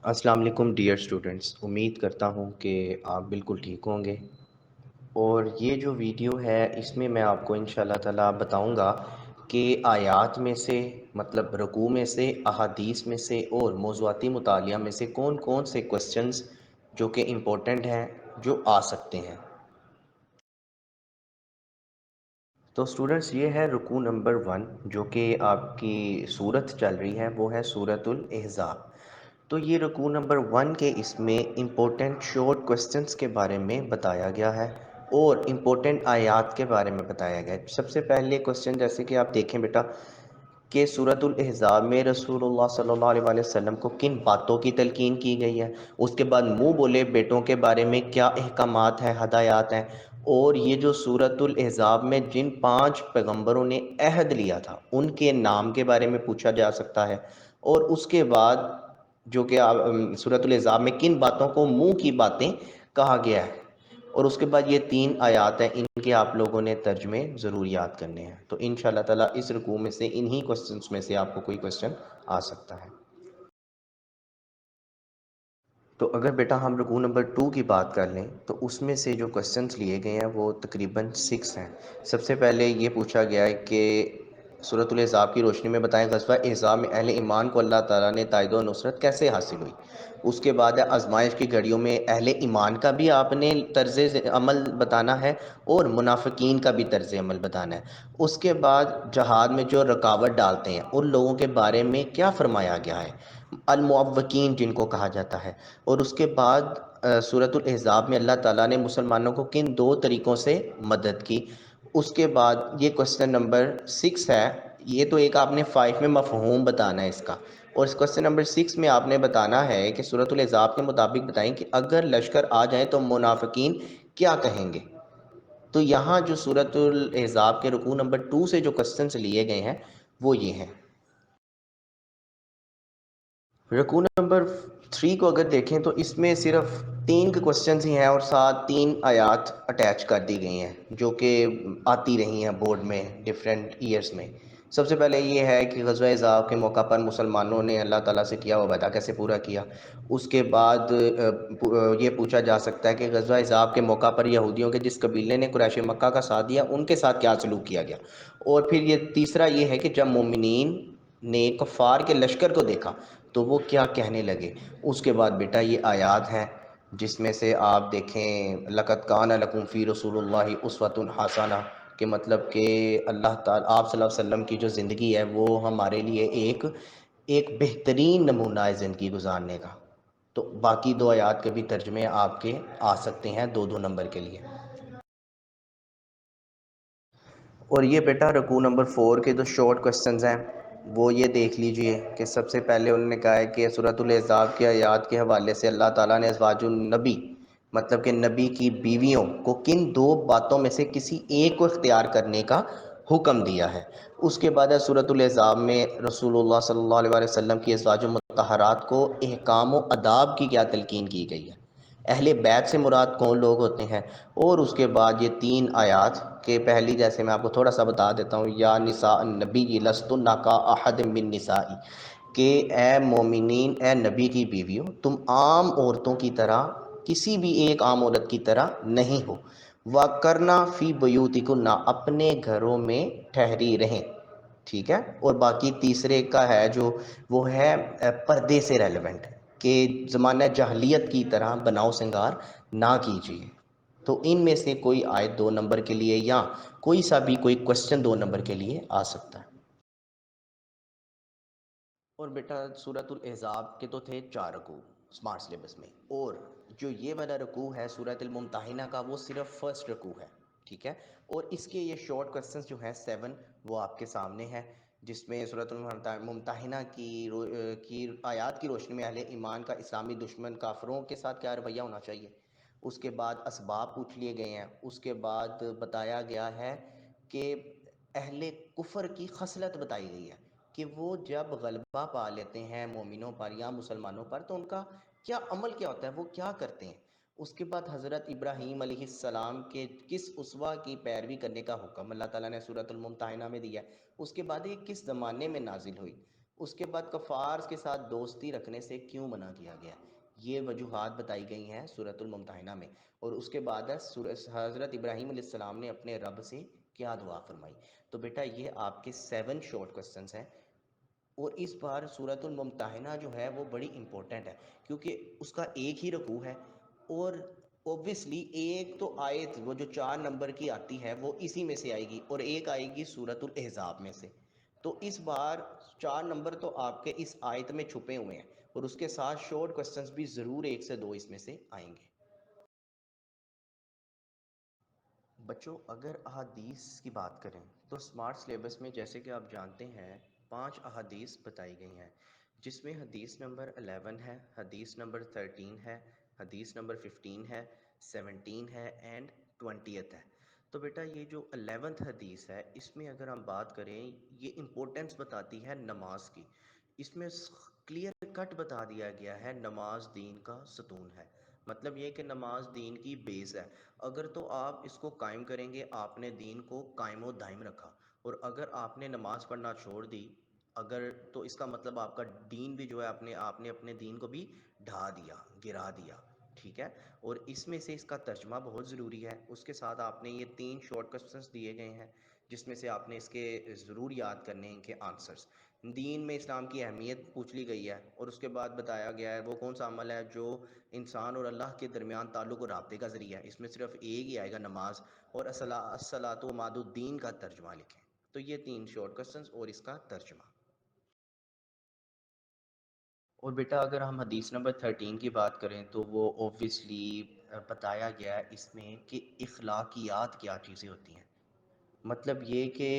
السلام علیکم dear students, امید کرتا ہوں کہ آپ بالکل ٹھیک ہوں گے۔ اور یہ جو ویڈیو ہے اس میں میں آپ کو انشاءاللہ تعالی بتاؤں گا کہ آیات میں سے مطلب رکوع میں سے، احادیث میں سے اور موضوعاتی مطالعہ میں سے کون کون سے کوسچنز جو کہ امپورٹنٹ ہیں جو آ سکتے ہیں۔ تو اسٹوڈنٹس یہ ہے رکوع نمبر 1 جو کہ آپ کی صورت چل رہی ہے، وہ ہے سورۃ الاحزاب۔ تو یہ رکوع نمبر 1 کے اس میں امپورٹنٹ شارٹ کوسچنز کے بارے میں بتایا گیا ہے اور امپورٹنٹ آیات کے بارے میں بتایا گیا ہے۔ سب سے پہلے کوسچن جیسے کہ آپ دیکھیں بیٹا کہ سورۃ الاحزاب میں رسول اللہ صلی اللہ علیہ وآلہ وسلم کو کن باتوں کی تلقین کی گئی ہے، اس کے بعد منہ بولے بیٹوں کے بارے میں کیا احکامات ہیں، ہدایات ہیں، اور یہ جو سورۃ الاحزاب میں جن 5 پیغمبروں نے عہد لیا تھا ان کے نام کے بارے میں پوچھا جا سکتا ہے، اور اس کے بعد جو کہ سورۃ الاحزاب میں کن باتوں کو منہ کی باتیں کہا گیا ہے، اور اس کے بعد یہ 3 آیات ہیں، ان کے آپ لوگوں نے ترجمے ضرور یاد کرنے ہیں۔ تو انشاءاللہ تعالیٰ اس رکوع میں سے انہی کوسچنز میں سے آپ کو کوئی کوسچن آ سکتا ہے۔ تو اگر بیٹا ہم رکوع نمبر 2 کی بات کر لیں تو اس میں سے جو کوسچنز لیے گئے ہیں وہ تقریباً 6 ہیں۔ سب سے پہلے یہ پوچھا گیا ہے کہ سورۃ الاحزاب کی روشنی میں بتائیں غزوہ احزاب میں اہل ایمان کو اللہ تعالیٰ نے تائید و نصرت کیسے حاصل ہوئی۔ اس کے بعد ہے آزمائش کی گھڑیوں میں اہل ایمان کا بھی آپ نے طرز عمل بتانا ہے اور منافقین کا بھی طرز عمل بتانا ہے۔ اس کے بعد جہاد میں جو رکاوٹ ڈالتے ہیں ان لوگوں کے بارے میں کیا فرمایا گیا ہے، المعوقین جن کو کہا جاتا ہے۔ اور اس کے بعد سورۃ الاحزاب میں اللہ تعالیٰ نے مسلمانوں کو کن 2 طریقوں سے مدد کی۔ اس کے بعد یہ کوسچن نمبر 6 ہے، یہ تو ایک آپ نے 5 میں مفہوم بتانا ہے اس کا، اور اس کوسچن نمبر 6 میں آپ نے بتانا ہے کہ سورۃ الاحزاب کے مطابق بتائیں کہ اگر لشکر آ جائیں تو منافقین کیا کہیں گے۔ تو یہاں جو سورۃ الاحزاب کے رکوع نمبر 2 سے جو کوسچنز لیے گئے ہیں وہ یہ ہیں۔ رکوع نمبر 3 کو اگر دیکھیں تو اس میں صرف 3 کے کوسچنز ہی ہیں اور ساتھ 3 آیات اٹیچ کر دی گئی ہیں جو کہ آتی رہی ہیں بورڈ میں ڈیفرنٹ ایئرز میں۔ سب سے پہلے یہ ہے کہ غزوہ احزاب کے موقع پر مسلمانوں نے اللہ تعالیٰ سے کیا وعدہ کیسے پورا کیا۔ اس کے بعد یہ پوچھا جا سکتا ہے کہ غزوہ احزاب کے موقع پر یہودیوں کے جس قبیلے نے قریش مکہ کا ساتھ دیا ان کے ساتھ کیا سلوک کیا گیا۔ اور پھر یہ تیسرا یہ ہے کہ جب مومنین نے کفار کے لشکر کو دیکھا تو وہ کیا کہنے لگے۔ اس کے بعد بیٹا یہ آیات ہیں جس میں سے آپ دیکھیں لَقَدْ كَانَ لَكُمْ فِي رَسُولِ اللَّهِ أُسْوَةٌ حَسَنَةٌ کہ مطلب کہ اللہ تعالیٰ آپ صلی اللہ علیہ وسلم کی جو زندگی ہے وہ ہمارے لیے ایک بہترین نمونہ ہے زندگی گزارنے کا۔ تو باقی 2 آیات کے بھی ترجمے آپ کے آ سکتے ہیں 2 نمبر کے لیے۔ اور یہ بیٹا رکوع نمبر 4 کے جو شارٹ کوسچنز ہیں وہ یہ دیکھ لیجئے کہ سب سے پہلے انہوں نے کہا ہے کہ سورۃ الاحزاب کی آیات کے حوالے سے اللہ تعالیٰ نے ازواج النبی مطلب کہ نبی کی بیویوں کو کن 2 باتوں میں سے کسی ایک کو اختیار کرنے کا حکم دیا ہے۔ اس کے بعد سورۃ الاحزاب میں رسول اللہ صلی اللہ علیہ وآلہ وسلم کی ازواج مطہرات کو احکام و آداب کی کیا تلقین کی گئی ہے، اہل بیت سے مراد کون لوگ ہوتے ہیں۔ اور اس کے بعد یہ 3 آیات کہ پہلی جیسے میں آپ کو تھوڑا سا بتا دیتا ہوں، یا نساء النبی لستن کاحد من نساء کہ اے مومنین اے نبی کی بیویوں تم عام عورتوں کی طرح کسی بھی ایک عام عورت کی طرح نہیں ہو، وَقَرْنَ فِي بُيُوتِكُنَّ اپنے گھروں میں ٹھہری رہیں، ٹھیک ہے۔ اور باقی تیسرے کا ہے جو وہ ہے پردے سے ریلیونٹ کہ زمانہ جاہلیت کی طرح بناؤ سنگار نہ کیجیے۔ تو ان میں سے کوئی آیت 2 نمبر کے لیے یا کوئی سا بھی کوئی کوسچن 2 نمبر کے لیے آ سکتا ہے۔ اور بیٹا سورۃ الاحزاب کے تو تھے 4 رکوع سمارٹ سلیبس میں، اور جو یہ والا رکوع ہے سورۃ الممتحنہ کا وہ صرف فرسٹ رکوع ہے، ٹھیک ہے۔ اور اس کے یہ شارٹ کوسچنز جو ہیں 7 وہ آپ کے سامنے ہیں، جس میں سورۃ الممتحنہ کی آیات کی روشنی میں اہل ایمان کا اسلامی دشمن کافروں کے ساتھ کیا رویہ ہونا چاہیے۔ اس کے بعد اسباب پوچھ لیے گئے ہیں۔ اس کے بعد بتایا گیا ہے کہ اہل کفر کی خصلت بتائی گئی ہے کہ وہ جب غلبہ پا لیتے ہیں مومنوں پر یا مسلمانوں پر تو ان کا کیا عمل کیا ہوتا ہے، وہ کیا کرتے ہیں۔ اس کے بعد حضرت ابراہیم علیہ السلام کے کس اسوہ کی پیروی کرنے کا حکم اللہ تعالیٰ نے سورۃ الممتحنہ میں دیا ہے۔ اس کے بعد یہ کس زمانے میں نازل ہوئی۔ اس کے بعد کفار کے ساتھ دوستی رکھنے سے کیوں منع کیا گیا؟ یہ وجوہات بتائی گئی ہیں سورۃ الممتحنہ میں، اور اس کے بعد ہے حضرت ابراہیم علیہ السلام نے اپنے رب سے کیا دعا فرمائی۔ تو بیٹا یہ آپ کے 7 شارٹ کوسچنز ہیں، اور اس بار سورۃ الممتحنہ جو ہے وہ بڑی امپورٹنٹ ہے، کیونکہ اس کا ایک ہی رکوع ہے، اور اوبویسلی ایک تو آیت وہ جو 4 نمبر کی آتی ہے وہ اسی میں سے آئے گی، اور ایک آئے گی سورۃ الاحزاب میں سے۔ تو اس بار 4 نمبر تو آپ کے اس آیت میں چھپے ہوئے ہیں، اور اس کے ساتھ شارٹ کوسچنز بھی ضرور 1 سے 2 اس میں سے آئیں گے۔ بچوں اگر احادیث کی بات کریں تو اسمارٹ سلیبس میں جیسے کہ آپ جانتے ہیں 5 احادیث بتائی گئی ہیں، جس میں حدیث نمبر 11 ہے، حدیث نمبر 13 ہے، حدیث نمبر 15 ہے، 17 ہے اینڈ 20th ہے۔ تو بیٹا یہ جو 11th حدیث ہے اس میں اگر ہم بات کریں، یہ امپورٹنس بتاتی ہے نماز کی۔ اس میں کلیئر کٹ بتا دیا گیا ہے نماز دین کا ستون ہے، مطلب یہ کہ نماز دین کی بیس ہے۔ اگر تو آپ اس کو قائم کریں گے، آپ نے دین کو قائم و دائم رکھا، اور اگر آپ نے نماز پڑھنا چھوڑ دی اگر، تو اس کا مطلب آپ کا دین بھی جو ہے آپ نے اپنے دین کو بھی ڈھا دیا، گرا دیا، ٹھیک ہے۔ اور اس میں سے اس کا ترجمہ بہت ضروری ہے، اس کے ساتھ آپ نے یہ 3 شارٹ کوسچنس دیے گئے ہیں، جس میں سے آپ نے اس کے ضرور یاد کرنے ہیں کہ آنسرز۔ دین میں اسلام کی اہمیت پوچھ لی گئی ہے، اور اس کے بعد بتایا گیا ہے وہ کون سا عمل ہے جو انسان اور اللہ کے درمیان تعلق و رابطے کا ذریعہ ہے۔ اس میں صرف ایک ہی آئے گا، نماز، اور الصلاۃ و ماد الدین کا ترجمہ لکھیں۔ تو یہ 3 شارٹ کوسچنز اور اس کا ترجمہ۔ اور بیٹا اگر ہم حدیث نمبر 13 کی بات کریں تو وہ اوبویسلی بتایا گیا ہے اس میں کہ اخلاقیات کیا چیزیں ہوتی ہیں۔ مطلب یہ کہ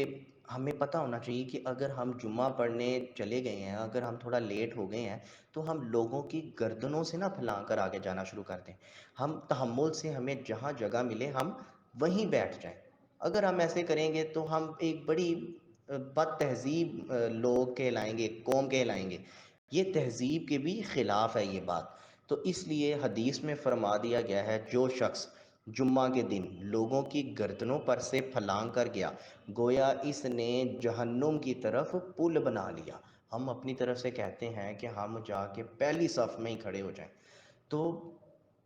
ہمیں پتہ ہونا چاہیے کہ اگر ہم جمعہ پڑھنے چلے گئے ہیں، اگر ہم تھوڑا لیٹ ہو گئے ہیں، تو ہم لوگوں کی گردنوں سے نہ پھیلا کر آگے جانا شروع کر دیں۔ ہم تحمل سے، ہمیں جہاں جگہ ملے ہم وہیں بیٹھ جائیں۔ اگر ہم ایسے کریں گے تو ہم ایک بڑی بد تہذیب لوگ کہلائیں گے، قوم کہلائیں گے۔ یہ تہذیب کے بھی خلاف ہے یہ بات۔ تو اس لیے حدیث میں فرما دیا گیا ہے جو شخص جمعہ کے دن لوگوں کی گردنوں پر سے پھلانگ کر گیا، گویا اس نے جہنم کی طرف پل بنا لیا۔ ہم اپنی طرف سے کہتے ہیں کہ ہم جا کے پہلی صف میں ہی کھڑے ہو جائیں۔ تو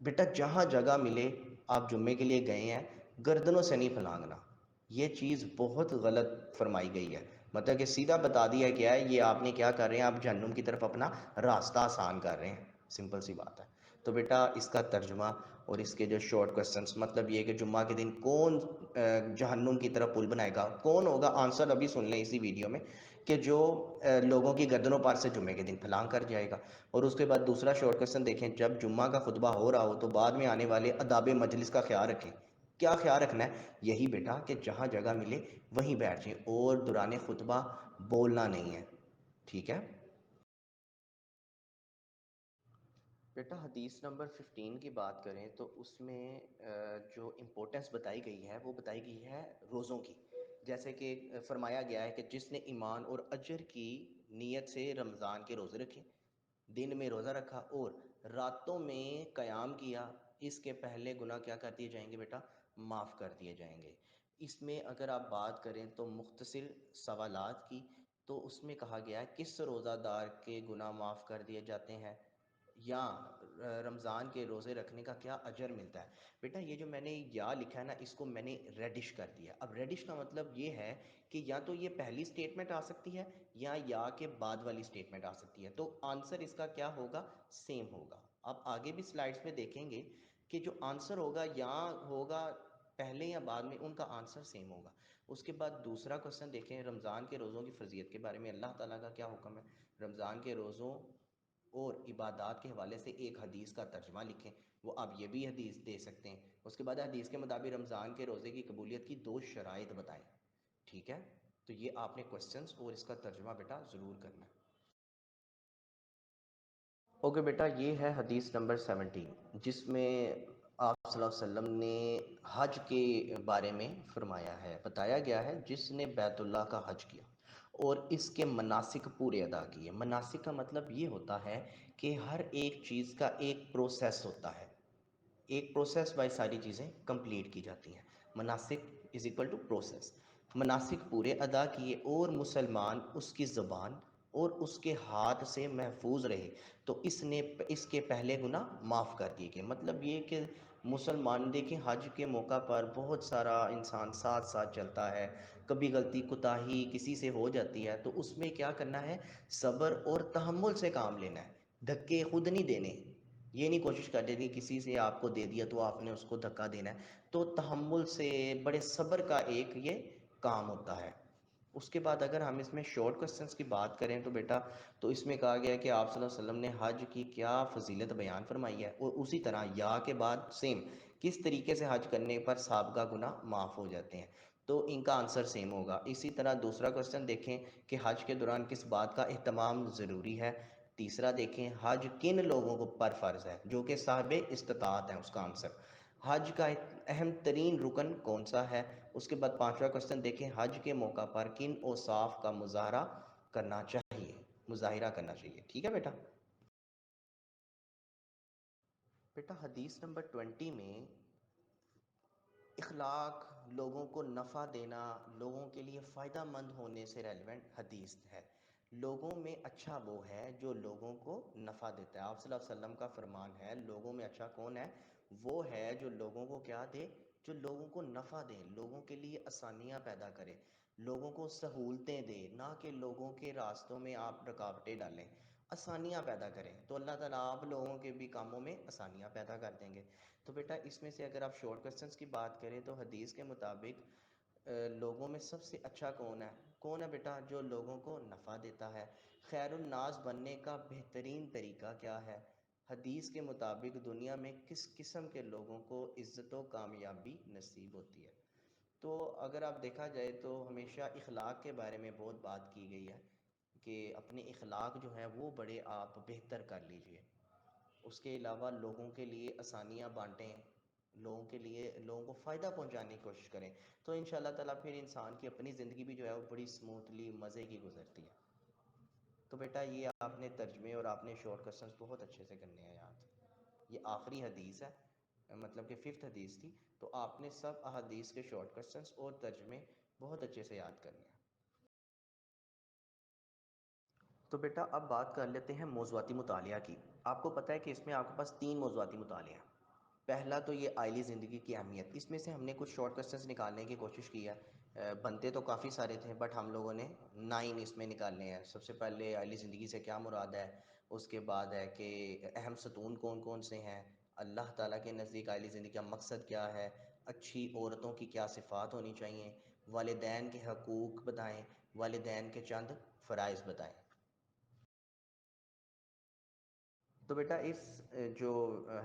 بیٹا جہاں جگہ ملے، آپ جمعے کے لیے گئے ہیں، گردنوں سے نہیں پھلانگنا۔ یہ چیز بہت غلط فرمائی گئی ہے، مطلب کہ سیدھا بتا دیا گیا ہے یہ آپ نے کیا کر رہے ہیں، آپ جہنم کی طرف اپنا راستہ آسان کر رہے ہیں، سمپل سی بات ہے۔ تو بیٹا اس کا ترجمہ اور اس کے جو شارٹ کوسچنس، مطلب یہ کہ جمعہ کے دن کون جہنم کی طرف پل بنائے گا، کون ہوگا، آنسر ابھی سن لیں اسی ویڈیو میں، کہ جو لوگوں کی گردنوں پر سے جمعے کے دن پھلانگ کر جائے گا۔ اور اس کے بعد دوسرا شارٹ کوسچن دیکھیں، جب جمعہ کا خطبہ ہو رہا ہو تو بعد میں آنے والے آداب مجلس کا خیال رکھیں۔ کیا خیال رکھنا ہے؟ یہی بیٹا کہ جہاں جگہ ملے وہیں بیٹھ جائیں، اور دوران خطبہ بولنا نہیں ہے، ٹھیک ہے۔ بیٹا حدیث نمبر 15 کی بات کریں تو اس میں جو امپورٹنس بتائی گئی ہے وہ بتائی گئی ہے روزوں کی۔ جیسے کہ فرمایا گیا ہے کہ جس نے ایمان اور اجر کی نیت سے رمضان کے روزے رکھے، دن میں روزہ رکھا اور راتوں میں قیام کیا، اس کے پہلے گناہ کیا کر دیے جائیں گے بیٹا؟ معاف کر دیے جائیں گے۔ اس میں اگر آپ بات کریں تو مختصر سوالات کی، تو اس میں کہا گیا ہے کس روزہ دار کے گناہ معاف کر دیے جاتے ہیں، یا رمضان کے روزے رکھنے کا کیا اجر ملتا ہے۔ بیٹا یہ جو میں نے یا لکھا ہے نا، اس کو میں نے ریڈش کر دیا۔ اب ریڈش کا مطلب یہ ہے کہ یا تو یہ پہلی سٹیٹمنٹ آ سکتی ہے یا کے بعد والی سٹیٹمنٹ آ سکتی ہے، تو آنسر اس کا کیا ہوگا؟ سیم ہوگا۔ آپ آگے بھی سلائڈز میں دیکھیں گے کہ جو آنسر ہوگا یا ہوگا پہلے یا بعد میں، ان کا آنسر سیم ہوگا۔ اس کے بعد دوسرا کوسچن دیکھیں، رمضان کے روزوں کی فرضیت کے بارے میں اللہ تعالیٰ کا کیا حکم ہے۔ رمضان کے روزوں اور عبادات کے حوالے سے ایک حدیث کا ترجمہ لکھیں، وہ آپ یہ بھی حدیث دے سکتے ہیں۔ اس کے بعد حدیث کے مطابق رمضان کے روزے کی قبولیت کی 2 شرائط بتائیں، ٹھیک ہے۔ تو یہ آپ نے کوسچنس اور اس کا ترجمہ بیٹا ضرور کرنا ہے۔ اوکے بیٹا، یہ ہے حدیث نمبر 17، جس میں آپ صلی اللہ علیہ وسلم نے حج کے بارے میں فرمایا ہے، بتایا گیا ہے جس نے بیت اللہ کا حج کیا اور اس کے مناسک پورے ادا کیے۔ مناسک کا مطلب یہ ہوتا ہے کہ ہر ایک چیز کا ایک پروسیس ہوتا ہے، ایک پروسیس بائی ساری چیزیں کمپلیٹ کی جاتی ہیں۔ مناسک از اکول ٹو پروسیس۔ مناسک پورے ادا کیے اور مسلمان اس کی زبان اور اس کے ہاتھ سے محفوظ رہے تو اس کے پہلے گناہ معاف کر دیے گئے۔ مطلب یہ کہ مسلمان دیکھیں حج کے موقع پر بہت سارا انسان ساتھ ساتھ چلتا ہے، کبھی غلطی کوتاہی کسی سے ہو جاتی ہے تو اس میں کیا کرنا ہے، صبر اور تحمل سے کام لینا ہے، دھکے خود نہیں دینے، یہ نہیں کوشش کر دینی کسی سے آپ کو دے دیا تو آپ نے اس کو دھکا دینا ہے، تو تحمل سے بڑے صبر کا ایک یہ کام ہوتا ہے۔ اس کے بعد اگر ہم اس میں شارٹ کوسچنس کی بات کریں تو بیٹا تو اس میں کہا گیا ہے کہ آپ صلی اللہ علیہ وسلم نے حج کی کیا فضیلت بیان فرمائی ہے، اور اسی طرح یا کے بعد سیم کس طریقے سے حج کرنے پر سابقہ گناہ معاف ہو جاتے ہیں، تو ان کا آنسر سیم ہوگا۔ اسی طرح دوسرا کوسچن دیکھیں کہ حج کے دوران کس بات کا اہتمام ضروری ہے، تیسرا دیکھیں حج کن لوگوں کو پر فرض ہے جو کہ صاحب استطاعت ہیں، اس کا آنسر حج کا اہم ترین رکن کون سا ہے۔ اس کے بعد پانچواں کوسچن دیکھیں حج کے موقع پر کن اوصاف کا مظاہرہ کرنا چاہیے، ٹھیک ہے بیٹا۔ بیٹا حدیث نمبر 20 میں اخلاق، لوگوں کو نفع دینا، لوگوں کے لیے فائدہ مند ہونے سے ریلیونٹ حدیث ہے۔ لوگوں میں اچھا وہ ہے جو لوگوں کو نفع دیتا ہے۔ آپ صلی اللہ علیہ وسلم کا فرمان ہے لوگوں میں اچھا کون ہے، وہ ہے جو لوگوں کو کیا دے، جو لوگوں کو نفع دے، لوگوں کے لیے آسانیاں پیدا کرے، لوگوں کو سہولتیں دے، نہ کہ لوگوں کے راستوں میں آپ رکاوٹیں ڈالیں، آسانیاں پیدا کریں، تو اللہ تعالیٰ آپ لوگوں کے بھی کاموں میں آسانیاں پیدا کر دیں گے۔ تو بیٹا اس میں سے اگر آپ شارٹ کوسچنس کی بات کریں تو حدیث کے مطابق لوگوں میں سب سے اچھا کون ہے بیٹا، جو لوگوں کو نفع دیتا ہے۔ خیر الناس بننے کا بہترین طریقہ کیا ہے، حدیث کے مطابق دنیا میں کس قسم کے لوگوں کو عزت و کامیابی نصیب ہوتی ہے۔ تو اگر آپ دیکھا جائے تو ہمیشہ اخلاق کے بارے میں بہت بات کی گئی ہے کہ اپنے اخلاق جو ہے وہ بڑے آپ بہتر کر لیجئے، اس کے علاوہ لوگوں کے لیے آسانیاں بانٹیں، لوگوں کو فائدہ پہنچانے کی کوشش کریں، تو انشاءاللہ تعالیٰ پھر انسان کی اپنی زندگی بھی جو ہے وہ بڑی سموتھلی مزے کی گزرتی ہے۔ تو بیٹا یہ آپ نے ترجمے اور آپ نے شارٹ کوسچنس بہت اچھے سے کرنے ہیں یاد۔ یہ آخری حدیث ہے، مطلب کہ 5th حدیث تھی، تو آپ نے سب احادیث کے شارٹ کوسچنس اور ترجمے بہت اچھے سے یاد کرنے ہیں۔ تو بیٹا اب بات کر لیتے ہیں موضوعاتی مطالعہ کی۔ آپ کو پتہ ہے کہ اس میں آپ کے پاس 3 موضوعاتی مطالعہ ہیں۔ پہلا تو یہ آئلی زندگی کی اہمیت، اس میں سے ہم نے کچھ شارٹ کوسچنس نکالنے کی کوشش کی ہے، بنتے تو کافی سارے تھے بٹ ہم لوگوں نے 9 اس میں نکالنے ہیں۔ سب سے پہلے آئلی زندگی سے کیا مراد ہے، اس کے بعد ہے کہ اہم ستون کون کون سے ہیں، اللہ تعالیٰ کے نزدیک آئلی زندگی کا مقصد کیا ہے، اچھی عورتوں کی کیا صفات ہونی چاہیے، والدین کے حقوق بتائیں، والدین کے چند فرائض بتائیں۔ تو بیٹا اس جو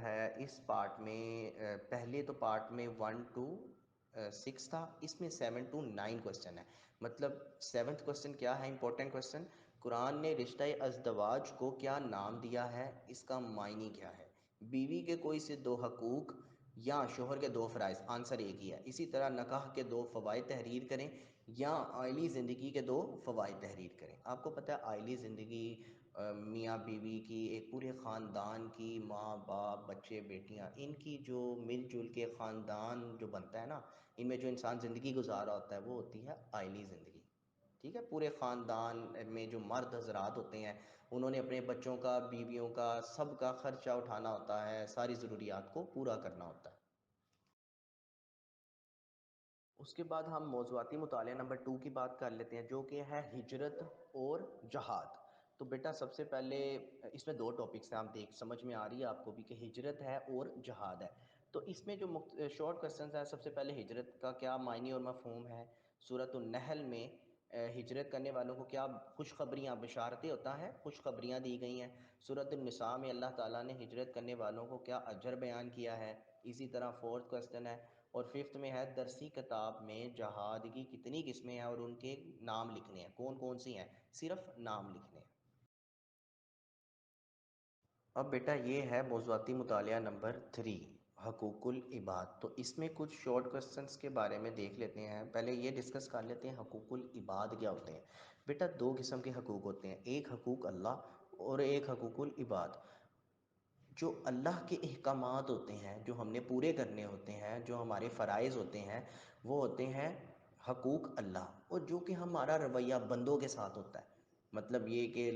ہے اس پارٹ میں پہلے تو پارٹ میں 1 to 6 تھا، اس میں 7 to 9 کوسچن ہے۔ مطلب 7th کوسچن کیا ہے، امپورٹنٹ کوسچن، قرآن نے رشتہ ازدواج کو کیا نام دیا ہے، اس کا معنی کیا ہے، بیوی کے کوئی سے 2 حقوق یا شوہر کے 2 فرائض، آنسر ایک ہی ہے۔ اسی طرح نکاح کے 2 فوائد تحریر کریں یا آئلی زندگی کے 2 فوائد تحریر کریں۔ آپ کو پتہ ہے آئلی زندگی میاں بیوی کی، ایک پورے خاندان کی، ماں باپ بچے بیٹیاں، ان کی جو مل جل کے خاندان جو بنتا ہے نا، ان میں جو انسان زندگی گزارا ہوتا ہے وہ ہوتی ہے آئلی زندگی، ٹھیک ہے۔ پورے خاندان میں جو مرد حضرات ہوتے ہیں انہوں نے اپنے بچوں کا، بیویوں کا، سب کا خرچہ اٹھانا ہوتا ہے، ساری ضروریات کو پورا کرنا ہوتا ہے۔ اس کے بعد ہم موضوعاتی مطالعہ نمبر 2 کی بات کر لیتے ہیں جو کہ ہے ہجرت اور جہاد۔ تو بیٹا سب سے پہلے اس میں 2 ٹاپکس ہیں، آپ سمجھ میں آ رہی ہے آپ کو بھی کہ ہجرت ہے اور جہاد ہے۔ تو اس میں جو شارٹ کوسچنز ہیں، سب سے پہلے ہجرت کا کیا معنی اور مفہوم ہے، سورۃ النحل میں ہجرت کرنے والوں کو کیا خوشخبریاں بشارتیں ہوتا ہے، خوشخبریاں دی گئی ہیں۔ سورۃ النساء میں اللہ تعالیٰ نے ہجرت کرنے والوں کو کیا اجر بیان کیا ہے۔ اسی طرح 4th کوسچن ہے، اور 5th میں ہے درسی کتاب میں جہاد کی کتنی قسمیں ہیں اور ان کے نام لکھنے ہیں، کون کون سی ہیں، صرف نام لکھنے ہیں۔ اب بیٹا یہ ہے موضوعاتی مطالعہ نمبر 3، حقوق العباد۔ تو اس میں کچھ شارٹ کوسچنس کے بارے میں دیکھ لیتے ہیں، پہلے یہ ڈسکس کر لیتے ہیں حقوق العباد کیا ہوتے ہیں۔ بیٹا 2 قسم کے حقوق ہوتے ہیں، ایک حقوق اللہ اور ایک حقوق العباد۔ جو اللہ کے احکامات ہوتے ہیں جو ہم نے پورے کرنے ہوتے ہیں، جو ہمارے فرائض ہوتے ہیں، وہ ہوتے ہیں حقوق اللہ، اور جو کہ ہمارا رویہ بندوں کے ساتھ ہوتا ہے، مطلب یہ کہ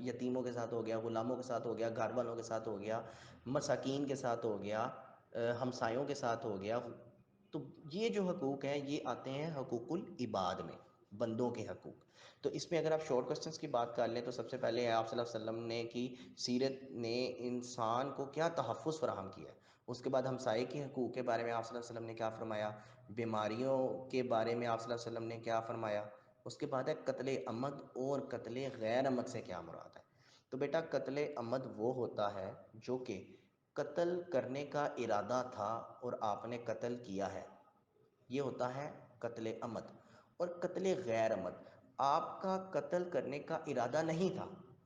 یتیموں کے ساتھ ہو گیا، غلاموں کے ساتھ ہو گیا، گھر والوں کے ساتھ ہو گیا، مساکین کے ساتھ ہو گیا، ہمسایوں کے ساتھ ہو گیا. تو یہ جو حقوق ہیں یہ آتے ہیں حقوق العباد میں، بندوں کے حقوق. تو اس میں اگر آپ شارٹ کوسچنس کی بات کر لیں تو سب سے پہلے آپ صلی اللہ علیہ وسلم نے کی سیرت نے انسان کو کیا تحفظ فراہم کیا ہے. اس کے بعد ہمسائے کے حقوق کے بارے میں آپ صلی اللہ علیہ وسلم نے کیا فرمایا، بیماریوں کے بارے میں آپ صلی اللہ علیہ وسلم نے کیا فرمایا. اس کے بعد ہے قتل عمد اور قتل غیر عمد سے کیا مراد ہے. تو بیٹا قتل عمد وہ ہوتا ہے جو کہ قتل کرنے کا ارادہ تھا اور آپ نے قتل کیا ہے، یہ ہوتا ہے قتل عمد. اور قتل غیر عمد، آپ کا قتل کرنے کا ارادہ نہیں تھا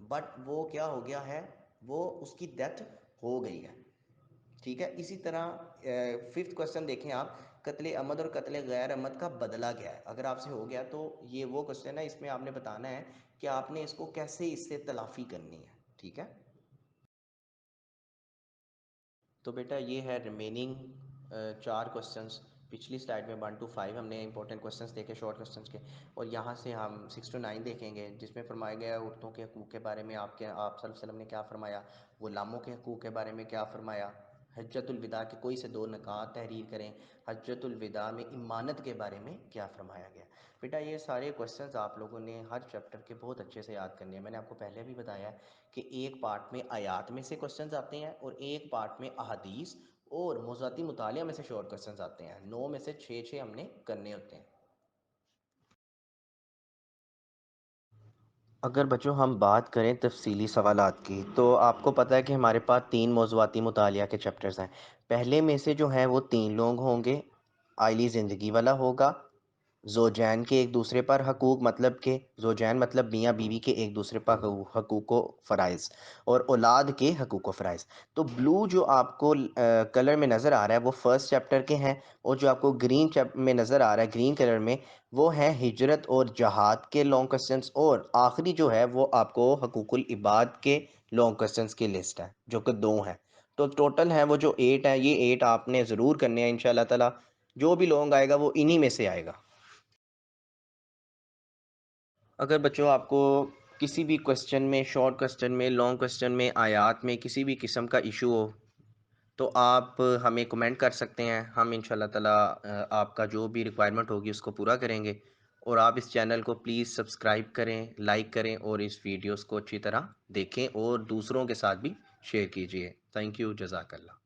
بٹ وہ کیا ہو گیا ہے، وہ اس کی ڈیتھ ہو گئی ہے. ٹھیک ہے. اسی طرح ففتھ کوشچن دیکھیں آپ، قتل عمد اور قتل غیر عمد کا بدلہ کیا ہے. اگر آپ سے ہو گیا تو یہ وہ کوشچن ہے، اس میں آپ نے بتانا ہے کہ آپ نے اس کو کیسے اس سے تلافی کرنی ہے. ٹھیک ہے. تو بیٹا یہ ہے ریمیننگ 4 کوشچنس. پچھلی سلائڈ میں 1 to 5 ہم نے امپورٹنٹ کوشچنس دیکھے شارٹ کوشچنس کے، اور یہاں سے ہم 6 to 9 دیکھیں گے جس میں فرمایا گیا عورتوں کے حقوق کے بارے میں آپ صلی اللہ علیہ وسلم نے کیا فرمایا، غلاموں کے حقوق کے بارے میں کیا فرمایا، حجۃ الوداع کے کوئی سے 2 نکات تحریر کریں، حجۃ الوداع میں امانت کے بارے میں کیا فرمایا گیا. بیٹا یہ سارے کوشچنز آپ لوگوں نے ہر چیپٹر کے بہت اچھے سے یاد کرنے ہیں. میں نے آپ کو پہلے بھی بتایا ہے کہ ایک پارٹ میں آیات میں سے کوشچنز آتے ہیں اور ایک پارٹ میں احادیث اور موضوعاتی مطالعہ میں سے شارٹ کوشچنز آتے ہیں. 9 میں سے 6 ہم نے کرنے ہوتے ہیں. اگر بچوں ہم بات کریں تفصیلی سوالات کی تو آپ کو پتہ ہے کہ ہمارے پاس 3 موضوعاتی مطالعہ کے چیپٹرز ہیں. پہلے میں سے جو ہیں وہ 3 لوگ ہوں گے، آئلی زندگی والا ہوگا، زوجین کے ایک دوسرے پر حقوق، مطلب کہ زوجین مطلب میاں بیوی کے ایک دوسرے پر حقوق و فرائض، اور اولاد کے حقوق و فرائض. تو بلو جو آپ کو کلر میں نظر آ رہا ہے وہ فرسٹ چیپٹر کے ہیں، اور جو آپ کو گرین میں نظر آ رہا ہے گرین کلر میں وہ ہیں ہجرت اور جہاد کے لانگ کوسچنس، اور آخری جو ہے وہ آپ کو حقوق العباد کے لانگ کوسچنس کی لسٹ ہے جو کہ 2 ہیں. تو ٹوٹل ہے وہ جو 8 ہے، یہ 8 آپ نے ضرور کرنے ہیں انشاءاللہ تعالی. جو بھی لانگ آئے گا وہ انہی میں سے آئے گا. اگر بچوں آپ کو کسی بھی کوسچن میں، شارٹ کوسچن میں، لانگ کوسچن میں، آیات میں کسی بھی قسم کا ایشو ہو تو آپ ہمیں کمنٹ کر سکتے ہیں. ہم انشاءاللہ تعالی آپ کا جو بھی ریکوائرمنٹ ہوگی اس کو پورا کریں گے. اور آپ اس چینل کو پلیز سبسکرائب کریں، لائک کریں، اور اس ویڈیوز کو اچھی طرح دیکھیں اور دوسروں کے ساتھ بھی شیئر کیجئے. Thank you. جزاک اللہ.